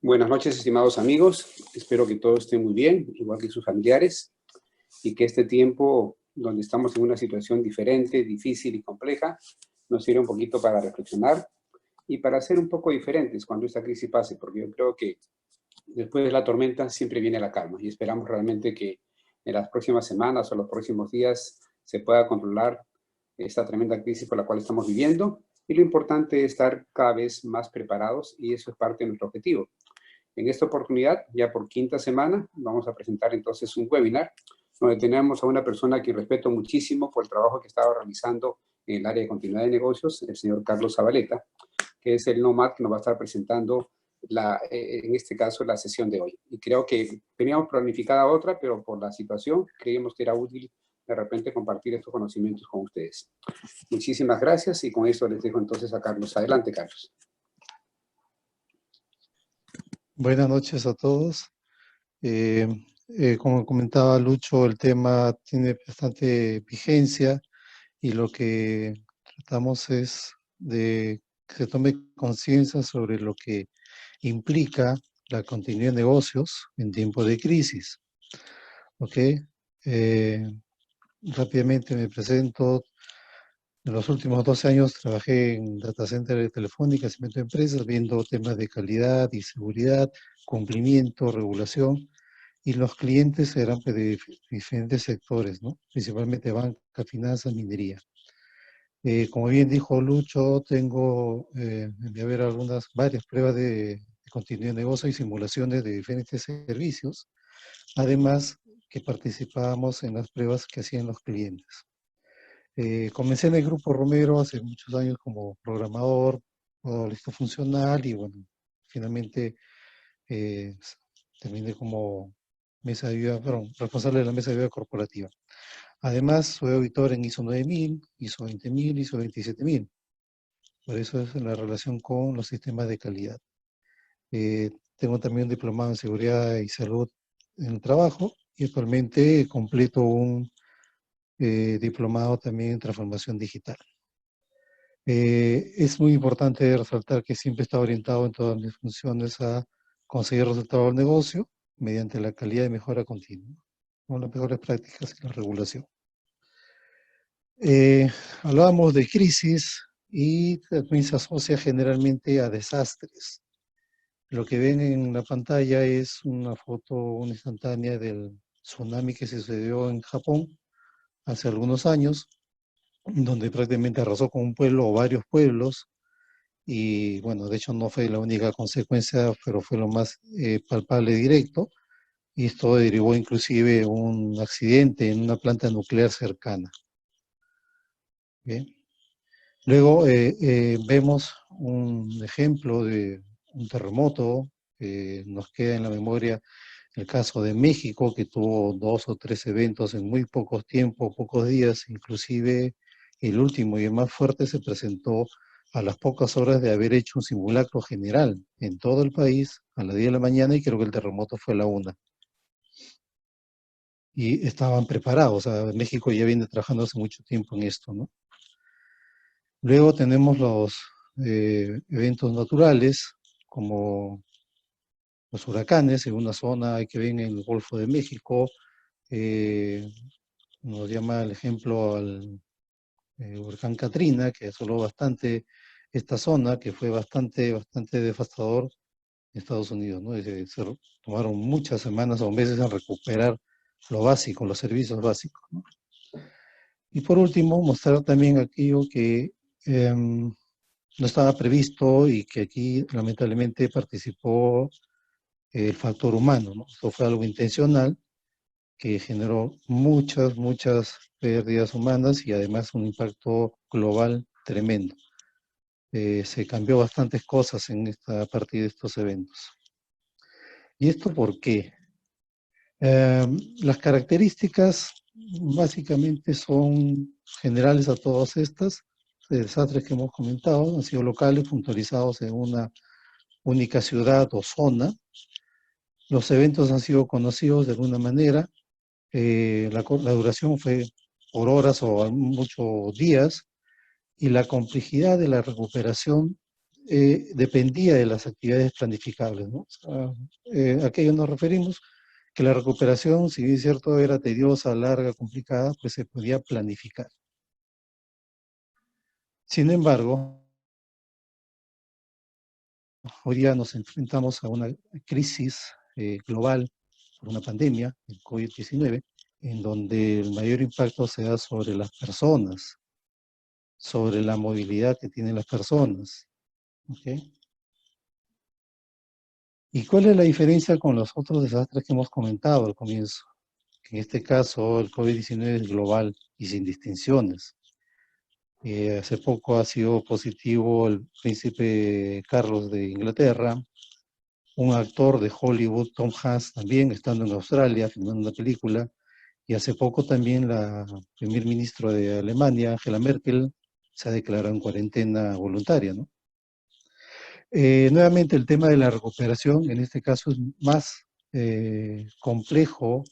Buenas noches, estimados amigos. Espero que todos estén muy bien, igual que sus familiares, y que este tiempo, donde estamos en una situación diferente, difícil y compleja, nos sirva un poquito para reflexionar y para ser un poco diferentes cuando esta crisis pase, porque yo creo que después de la tormenta siempre viene la calma y esperamos realmente que en las próximas semanas o los próximos días se pueda controlar esta tremenda crisis por la cual estamos viviendo. Y lo importante es estar cada vez más preparados y eso es parte de nuestro objetivo. En esta oportunidad, ya por quinta semana, vamos a presentar entonces un webinar donde tenemos a una persona que respeto muchísimo por el trabajo que estaba realizando en el área de continuidad de negocios, el señor Carlos Zabaleta, que es el NOMAD que nos va a estar presentando, en este caso, la sesión de hoy. Y creo que teníamos planificada otra, pero por la situación creíamos que era útil de repente compartir estos conocimientos con ustedes. Muchísimas gracias y con esto les dejo entonces a Carlos. Adelante, Carlos. Buenas noches a todos. Como comentaba Lucho, el tema tiene bastante vigencia y lo que tratamos es de que se tome conciencia sobre lo que implica la continuidad de negocios en tiempos de crisis. ¿Ok? Rápidamente me presento. En los últimos 12 años trabajé en data center de Telefónica, segmento de empresas, viendo temas de calidad y seguridad, cumplimiento, regulación, y los clientes eran de diferentes sectores, ¿no? Principalmente banca, finanzas, minería. Como bien dijo Lucho, tengo, de haber varias pruebas de continuidad de negocio y simulaciones de diferentes servicios, además que participábamos en las pruebas que hacían los clientes. Comencé en el Grupo Romero hace muchos años como programador, listo funcional y bueno, finalmente terminé como responsable de la mesa de ayuda corporativa. Además, soy auditor en ISO 9000, ISO 20000, ISO 27000. Por eso es la relación con los sistemas de calidad. Tengo también un diplomado en seguridad y salud en el trabajo y actualmente completo un diplomado también en transformación digital. Es muy importante resaltar que siempre está orientado en todas mis funciones a conseguir resultados del negocio mediante la calidad de mejora continua, con las mejores prácticas y la regulación. Hablábamos de crisis y también se asocia generalmente a desastres. Lo que ven en la pantalla es una una instantánea del tsunami que sucedió en Japón hace algunos años, donde prácticamente arrasó con un pueblo o varios pueblos, y bueno, de hecho no fue la única consecuencia, pero fue lo más palpable y directo, y esto derivó inclusive un accidente en una planta nuclear cercana. Bien. Luego vemos un ejemplo de un terremoto, nos queda en la memoria el caso de México, que tuvo 2 o 3 eventos en muy pocos tiempos, pocos días, inclusive el último y el más fuerte se presentó a las pocas horas de haber hecho un simulacro general en todo el país a las 10 de la mañana, y creo que el terremoto fue a la 1. Y estaban preparados, o sea, México ya viene trabajando hace mucho tiempo en esto, ¿no? Luego tenemos los eventos naturales, como los huracanes en una zona que ven en el Golfo de México. Nos llama el ejemplo al huracán Katrina, que asoló bastante esta zona, que fue bastante devastador en Estados Unidos, ¿no? Se tomaron muchas semanas o meses en recuperar lo básico, los servicios básicos, ¿no? Y por último, mostrar también aquello que no estaba previsto y que aquí lamentablemente participó el factor humano, ¿no? Esto fue algo intencional que generó muchas pérdidas humanas y además un impacto global tremendo. Se cambió bastantes cosas a partir de estos eventos. ¿Y esto por qué? Las características básicamente son generales a todas estas. Desastres que hemos comentado han sido locales, puntualizados en una única ciudad o zona. Los eventos han sido conocidos de alguna manera. La duración fue por horas o muchos días, y la complejidad de la recuperación dependía de las actividades planificables, ¿no? O sea, ¿a qué nos referimos? Que la recuperación, si bien es cierto, era tediosa, larga, complicada, pues se podía planificar. Sin embargo, hoy día nos enfrentamos a una crisis global por una pandemia, el COVID-19, en donde el mayor impacto se da sobre las personas, sobre la movilidad que tienen las personas. ¿Okay? ¿Y cuál es la diferencia con los otros desastres que hemos comentado al comienzo? Que en este caso el COVID-19 es global y sin distinciones. Hace poco ha sido positivo el príncipe Carlos de Inglaterra, un actor de Hollywood, Tom Hanks, también estando en Australia filmando una película, y hace poco también la primer ministro de Alemania, Angela Merkel, se ha declarado en cuarentena voluntaria, ¿no? Nuevamente el tema de la recuperación, en este caso es más complejo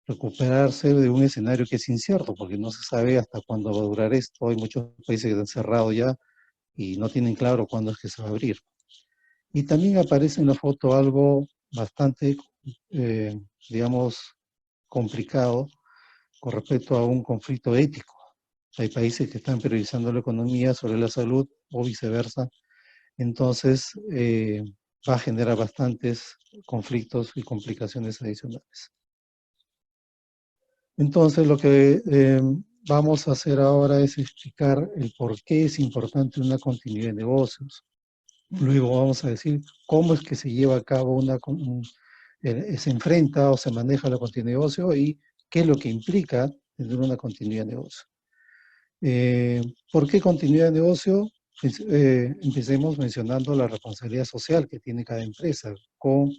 recuperarse de un escenario que es incierto, porque no se sabe hasta cuándo va a durar esto. Hay muchos países que han cerrado ya y no tienen claro cuándo es que se va a abrir. Y también aparece en la foto algo bastante, eh, digamos, complicado con respecto a un conflicto ético. Hay países que están priorizando la economía sobre la salud o viceversa. Entonces, va a generar bastantes conflictos y complicaciones adicionales. Entonces, lo que vamos a hacer ahora es explicar el por qué es importante una continuidad de negocios. Luego vamos a decir cómo es que se lleva a cabo se enfrenta o se maneja la continuidad de negocio y qué es lo que implica tener una continuidad de negocio. ¿Por qué continuidad de negocio? Empecemos mencionando la responsabilidad social que tiene cada empresa con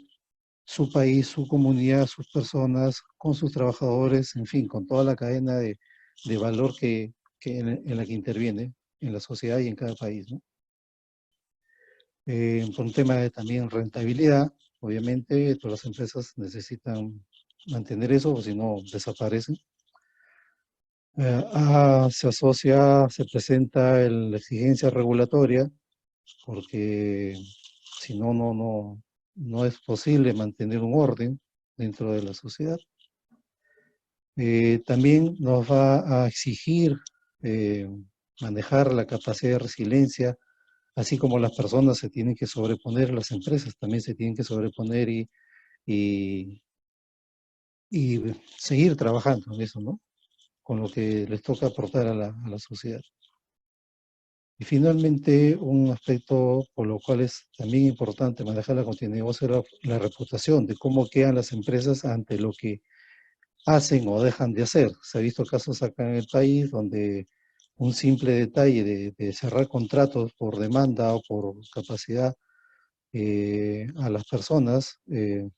su país, su comunidad, sus personas, con sus trabajadores, en fin, con toda la cadena de valor en la que interviene en la sociedad y en cada país, ¿no? Por un tema de también rentabilidad, obviamente todas las empresas necesitan mantener eso, o si no desaparecen. Se presenta la exigencia regulatoria, porque si no, no es posible mantener un orden dentro de la sociedad. También nos va a exigir manejar la capacidad de resiliencia, así como las personas se tienen que sobreponer, las empresas también se tienen que sobreponer y, y seguir trabajando en eso, ¿no? Con lo que les toca aportar a la sociedad. Y finalmente, un aspecto por lo cual es también importante manejar la continuidad es la reputación, de cómo quedan las empresas ante lo que hacen o dejan de hacer. Se ha visto casos acá en el país donde un simple detalle de cerrar contratos por demanda o por capacidad a las personas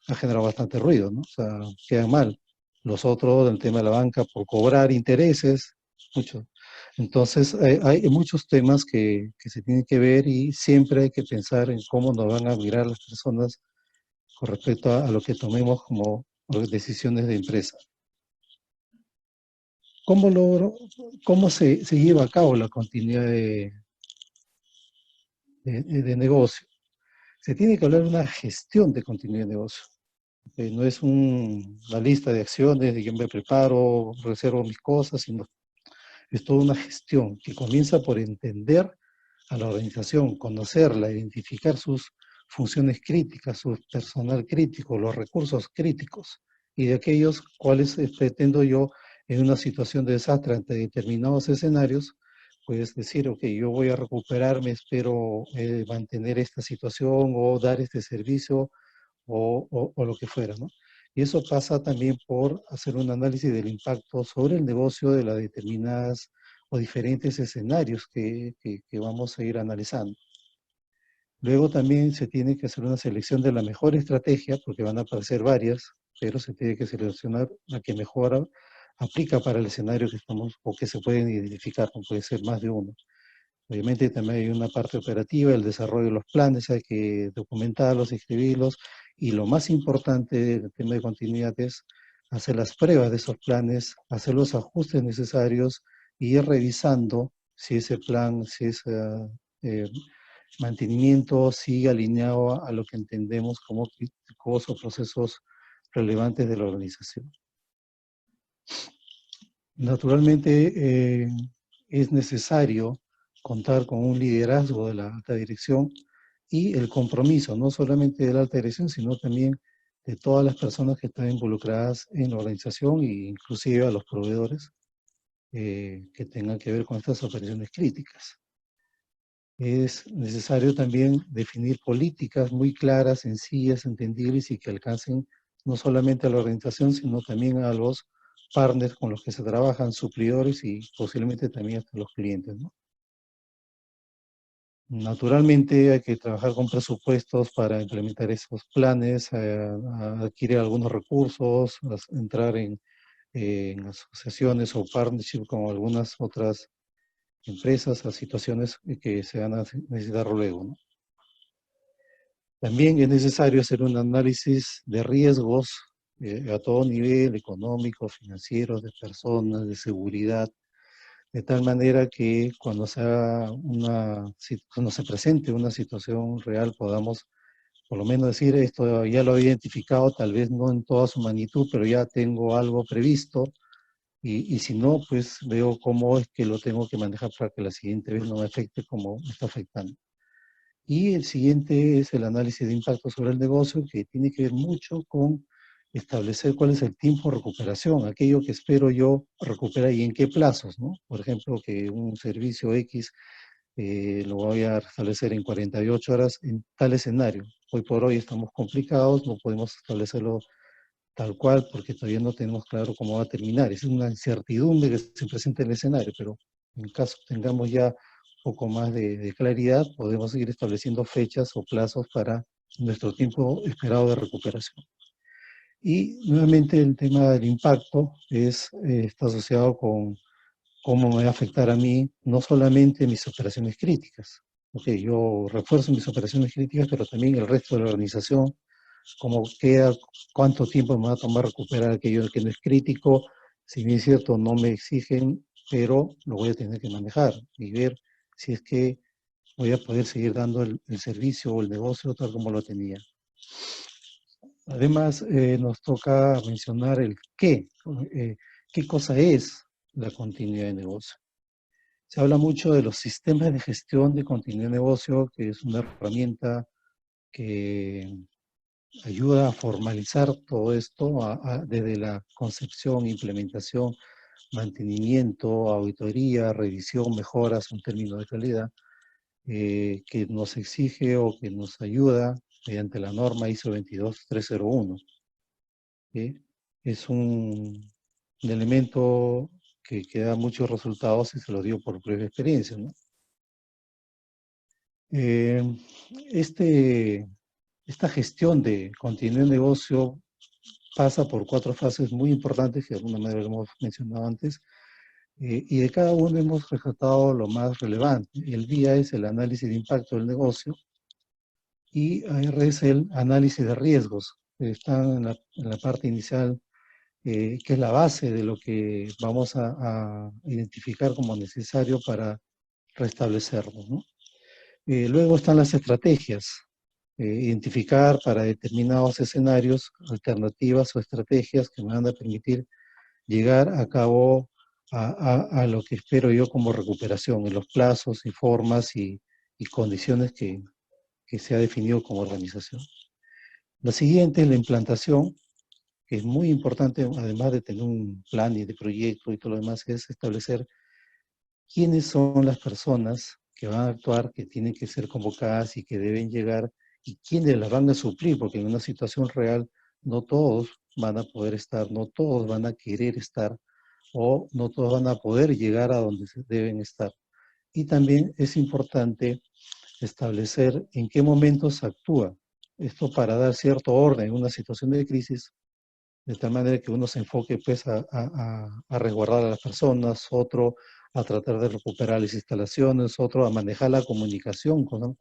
ha generado bastante ruido, ¿no? O sea, quedan mal. Los otros, el tema de la banca, por cobrar intereses, mucho. Entonces, hay muchos temas que se tienen que ver y siempre hay que pensar en cómo nos van a mirar las personas con respecto a lo que tomemos como decisiones de empresa. ¿Cómo se lleva a cabo la continuidad de negocio? Se tiene que hablar de una gestión de continuidad de negocio. No es una lista de acciones de yo me preparo, reservo mis cosas, sino es toda una gestión que comienza por entender a la organización, conocerla, identificar sus funciones críticas, su personal crítico, los recursos críticos y de aquellos cuales pretendo yo en una situación de desastre ante determinados escenarios, pues decir, ok, yo voy a recuperarme, espero mantener esta situación o dar este servicio o lo que fuera, ¿no? Y eso pasa también por hacer un análisis del impacto sobre el negocio de las determinadas o diferentes escenarios que vamos a ir analizando. Luego también se tiene que hacer una selección de la mejor estrategia, porque van a aparecer varias, pero se tiene que seleccionar la que mejor aplica para el escenario que estamos o que se pueden identificar, no puede ser más de uno. Obviamente también hay una parte operativa, el desarrollo de los planes, hay que documentarlos, escribirlos, y lo más importante del tema de continuidad es hacer las pruebas de esos planes, hacer los ajustes necesarios y ir revisando si ese plan, si esa mantenimiento sigue alineado a lo que entendemos como críticos o procesos relevantes de la organización. Naturalmente, es necesario contar con un liderazgo de la alta dirección y el compromiso, no solamente de la alta dirección, sino también de todas las personas que están involucradas en la organización e inclusive a los proveedores que tengan que ver con estas operaciones críticas. Es necesario también definir políticas muy claras, sencillas, entendibles y que alcancen no solamente a la organización, sino también a los partners con los que se trabajan, suplidores y posiblemente también hasta los clientes, ¿no? Naturalmente hay que trabajar con presupuestos para implementar esos planes, adquirir algunos recursos, entrar en asociaciones o partnership con algunas otras empresas a situaciones que se van a necesitar luego, ¿no? También es necesario hacer un análisis de riesgos a todo nivel, económico, financiero, de personas, de seguridad, de tal manera que cuando cuando se presente una situación real podamos por lo menos decir esto ya lo he identificado, tal vez no en toda su magnitud, pero ya tengo algo previsto y si no, pues veo cómo es que lo tengo que manejar para que la siguiente vez no me afecte como me está afectando. Y el siguiente es el análisis de impacto sobre el negocio, que tiene que ver mucho con establecer cuál es el tiempo de recuperación, aquello que espero yo recuperar y en qué plazos, ¿no? Por ejemplo, que un servicio X lo voy a restablecer en 48 horas en tal escenario. Hoy por hoy estamos complicados, no podemos establecerlo tal cual porque todavía no tenemos claro cómo va a terminar. Es una incertidumbre que se presenta en el escenario, pero en caso tengamos ya un poco más de claridad, podemos ir estableciendo fechas o plazos para nuestro tiempo esperado de recuperación. Y nuevamente el tema del impacto está asociado con cómo me va a afectar a mí, no solamente mis operaciones críticas. Ok, yo refuerzo mis operaciones críticas, pero también el resto de la organización, cómo queda, cuánto tiempo me va a tomar recuperar aquello que no es crítico. Si bien es cierto, no me exigen, pero lo voy a tener que manejar y ver si es que voy a poder seguir dando el servicio o el negocio tal como lo tenía. Además, nos toca mencionar el qué cosa es la continuidad de negocio. Se habla mucho de los sistemas de gestión de continuidad de negocio, que es una herramienta que ayuda a formalizar todo esto desde la concepción, implementación, mantenimiento, auditoría, revisión, mejoras, un término de calidad, que nos exige o que nos ayuda mediante la norma ISO 22301. ¿Sí? Es un elemento que da muchos resultados y se lo dio por propia experiencia, ¿no? Esta gestión de continuidad de negocio pasa por 4 fases muy importantes que de alguna manera lo hemos mencionado antes, y de cada uno hemos rescatado lo más relevante. El día es el análisis de impacto del negocio y AR es el análisis de riesgos. Están en la parte inicial, que es la base de lo que vamos a identificar como necesario para restablecerlo, ¿no? Luego están las estrategias, identificar para determinados escenarios alternativas o estrategias que me van a permitir llegar a cabo a lo que espero yo como recuperación, en los plazos y formas y condiciones que se ha definido como organización. La siguiente es la implantación, que es muy importante, además de tener un plan y de proyecto y todo lo demás, es establecer quiénes son las personas que van a actuar, que tienen que ser convocadas y que deben llegar, y quiénes las van a suplir, porque en una situación real no todos van a poder estar, no todos van a querer estar, o no todos van a poder llegar a donde deben estar. Y también es importante establecer en qué momentos se actúa. Esto para dar cierto orden en una situación de crisis, de tal manera que uno se enfoque pues a resguardar a las personas, otro a tratar de recuperar las instalaciones, otro a manejar la comunicación con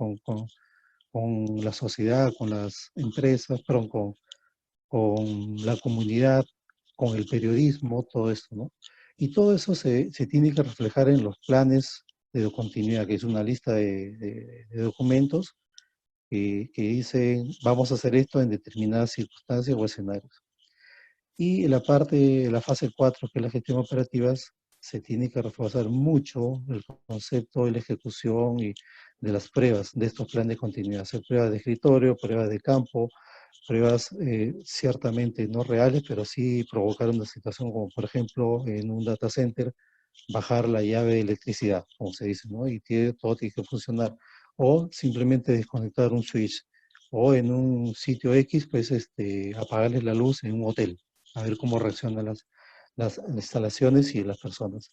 la sociedad, con las empresas, perdón, con la comunidad, con el periodismo, todo esto, ¿no? Y todo eso se tiene que reflejar en los planes de continuidad, que es una lista de documentos que dicen vamos a hacer esto en determinadas circunstancias o escenarios. Y la fase 4, que es la gestión operativa, se tiene que reforzar mucho el concepto de la ejecución y de las pruebas de estos planes de continuidad. Hacer pruebas de escritorio, pruebas de campo, pruebas ciertamente no reales, pero sí provocar una situación como, por ejemplo, en un data center, bajar la llave de electricidad, como se dice, ¿no? Y todo tiene que funcionar. O simplemente desconectar un switch. O en un sitio X, pues apagarles la luz en un hotel, a ver cómo reaccionan las instalaciones y las personas.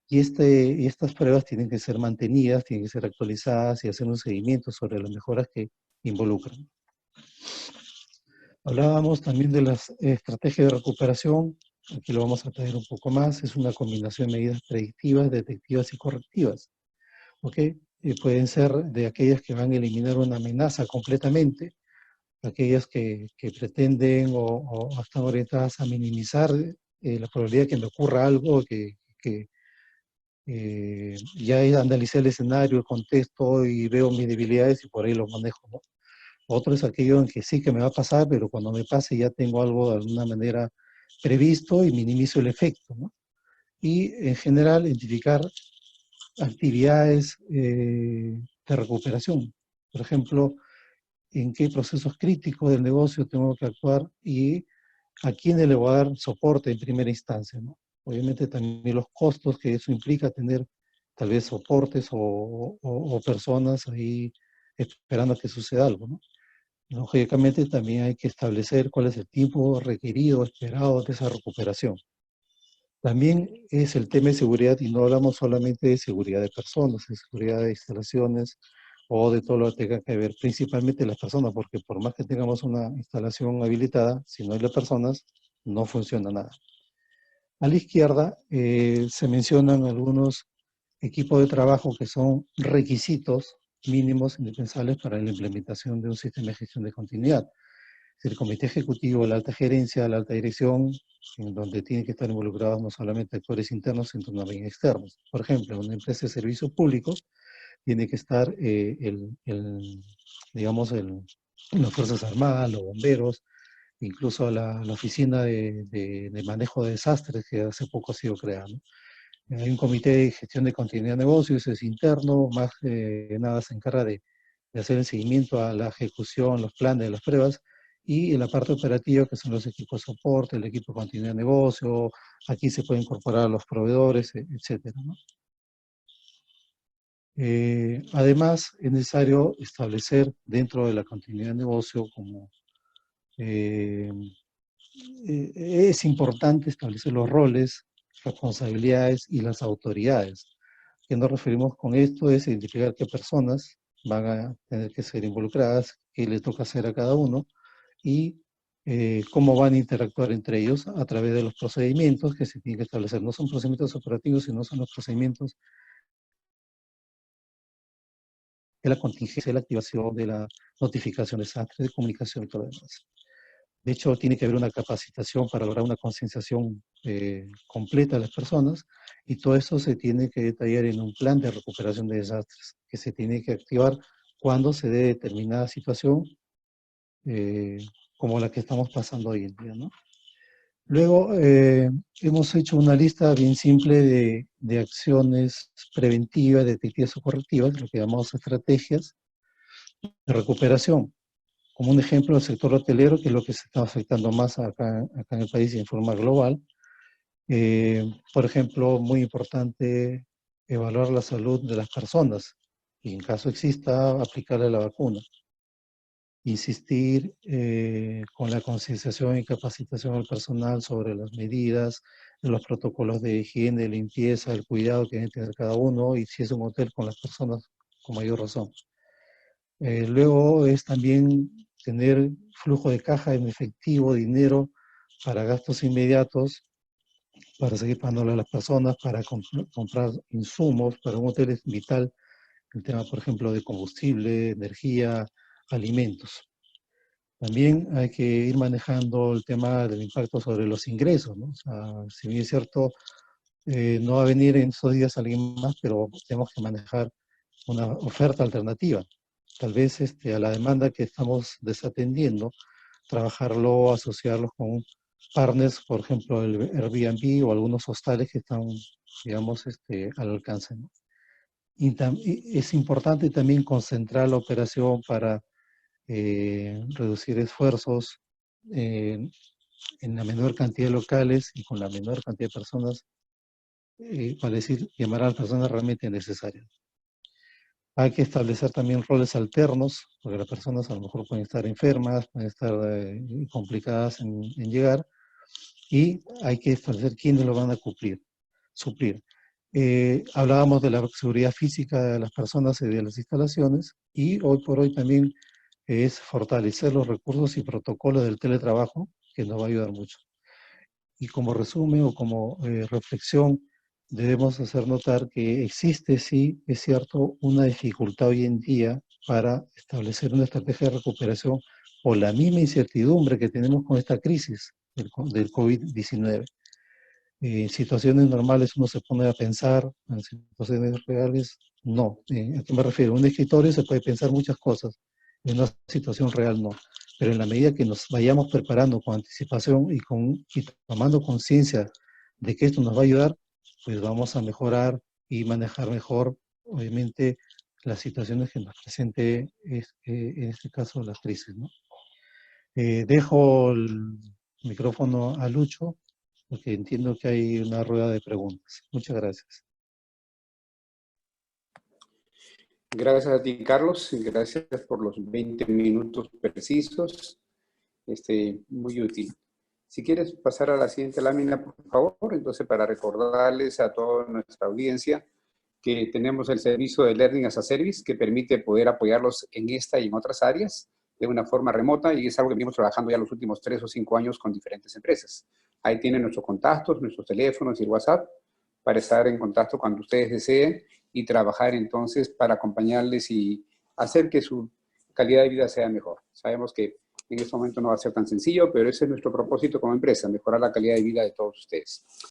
Y estas pruebas tienen que ser mantenidas, tienen que ser actualizadas y hacer un seguimiento sobre las mejoras que involucran. Hablábamos también de las estrategias de recuperación. Aquí lo vamos a traer un poco más. Es una combinación de medidas predictivas, detectivas y correctivas. ¿Ok? Pueden ser de aquellas que van a eliminar una amenaza completamente, aquellas que pretenden o están orientadas a minimizar la probabilidad de que me ocurra algo, que ya analicé el escenario, el contexto y veo mis debilidades y por ahí lo manejo, ¿no? Otro es aquello en que sí que me va a pasar, pero cuando me pase ya tengo algo de alguna manera previsto y minimizo el efecto, ¿no? Y en general identificar actividades de recuperación. Por ejemplo, en qué procesos críticos del negocio tengo que actuar y a quiénes le voy a dar soporte en primera instancia, ¿no? Obviamente también los costos que eso implica tener tal vez soportes o personas ahí esperando a que suceda algo, ¿no? Lógicamente también hay que establecer cuál es el tiempo requerido, esperado de esa recuperación. También es el tema de seguridad y no hablamos solamente de seguridad de personas, de seguridad de instalaciones o de todo lo que tenga que ver, principalmente las personas, porque por más que tengamos una instalación habilitada, si no hay las personas, no funciona nada. A la izquierda se mencionan algunos equipos de trabajo que son requisitos mínimos indispensables para la implementación de un sistema de gestión de continuidad. El comité ejecutivo, la alta gerencia, la alta dirección, en donde tienen que estar involucrados no solamente actores internos, sino también externos. Por ejemplo, en una empresa de servicios públicos tiene que estar digamos, las Fuerzas Armadas, los bomberos, incluso la oficina de manejo de desastres que hace poco ha sido creada, ¿no? Hay un comité de gestión de continuidad de negocios, es interno, más nada se encarga de hacer el seguimiento a la ejecución, los planes, las pruebas, y en la parte operativa, que son los equipos de soporte, el equipo de continuidad de negocio, aquí se pueden incorporar los proveedores, etcétera, ¿no? Además, es necesario establecer dentro de la continuidad de negocio como eh, es importante establecer los roles, responsabilidades y las autoridades. ¿Qué nos referimos con esto? Es identificar qué personas van a tener que ser involucradas, qué le toca hacer a cada uno y cómo van a interactuar entre ellos a través de los procedimientos que se tienen que establecer. No son procedimientos operativos, sino son los procedimientos de la contingencia, de la activación, de la notificación de desastre, de comunicación y todo lo demás. De hecho, tiene que haber una capacitación para lograr una concienciación completa de las personas y todo eso se tiene que detallar en un plan de recuperación de desastres que se tiene que activar cuando se dé determinada situación eh, como la que estamos pasando hoy en día, ¿no? Luego, hemos hecho una lista bien simple de acciones preventivas, detectivas o correctivas, lo que llamamos estrategias de recuperación. Como un ejemplo, el sector hotelero, que es lo que se está afectando más acá en el país y en forma global. Por ejemplo, muy importante evaluar la salud de las personas y en caso exista, aplicarle la vacuna. Insistir con la concienciación y capacitación al personal sobre las medidas, los protocolos de higiene, de limpieza, el cuidado que debe tener cada uno y si es un hotel con las personas con mayor razón. Luego es también tener flujo de caja en efectivo, dinero para gastos inmediatos, para seguir pagándole a las personas, para comprar insumos. Para un hotel es vital el tema, por ejemplo, de combustible, energía, alimentos. También hay que ir manejando el tema del impacto sobre los ingresos, ¿no? O sea, si bien es cierto, no va a venir en estos días alguien más, pero tenemos que manejar una oferta alternativa. Tal vez a la demanda que estamos desatendiendo, trabajarlo, asociarlo con partners, por ejemplo, el Airbnb o algunos hostales que están, digamos, al alcance, ¿no? Y es importante también concentrar la operación para reducir esfuerzos eh, en la menor cantidad de locales y con la menor cantidad de personas, para decir, llamar a las personas realmente necesarias. Hay que establecer también roles alternos, porque las personas a lo mejor pueden estar enfermas, pueden estar complicadas en llegar, y hay que establecer quiénes lo van a suplir. Hablábamos de la seguridad física de las personas y de las instalaciones, y hoy por hoy también es fortalecer los recursos y protocolos del teletrabajo, que nos va a ayudar mucho. Y como resumen o como reflexión, debemos hacer notar que existe, sí, es cierto, una dificultad hoy en día para establecer una estrategia de recuperación por la misma incertidumbre que tenemos con esta crisis del COVID-19. En situaciones normales uno se pone a pensar, en situaciones reales, no. ¿A qué me refiero? En un escritorio se puede pensar muchas cosas, en una situación real no. Pero en la medida que nos vayamos preparando con anticipación y tomando conciencia de que esto nos va a ayudar, pues vamos a mejorar y manejar mejor, obviamente, las situaciones que nos presente, en este caso, la crisis, ¿no? Dejo el micrófono a Lucho, porque entiendo que hay una rueda de preguntas. Muchas gracias. Gracias a ti, Carlos. Gracias por los 20 minutos precisos. Muy útil. Si quieres pasar a la siguiente lámina, por favor. Entonces, para recordarles a toda nuestra audiencia que tenemos el servicio de Learning as a Service que permite poder apoyarlos en esta y en otras áreas de una forma remota, y es algo que venimos trabajando ya los últimos 3 o 5 años con diferentes empresas. Ahí tienen nuestros contactos, nuestros teléfonos y WhatsApp para estar en contacto cuando ustedes deseen y trabajar entonces para acompañarles y hacer que su calidad de vida sea mejor. Sabemos que en este momento no va a ser tan sencillo, pero ese es nuestro propósito como empresa, mejorar la calidad de vida de todos ustedes.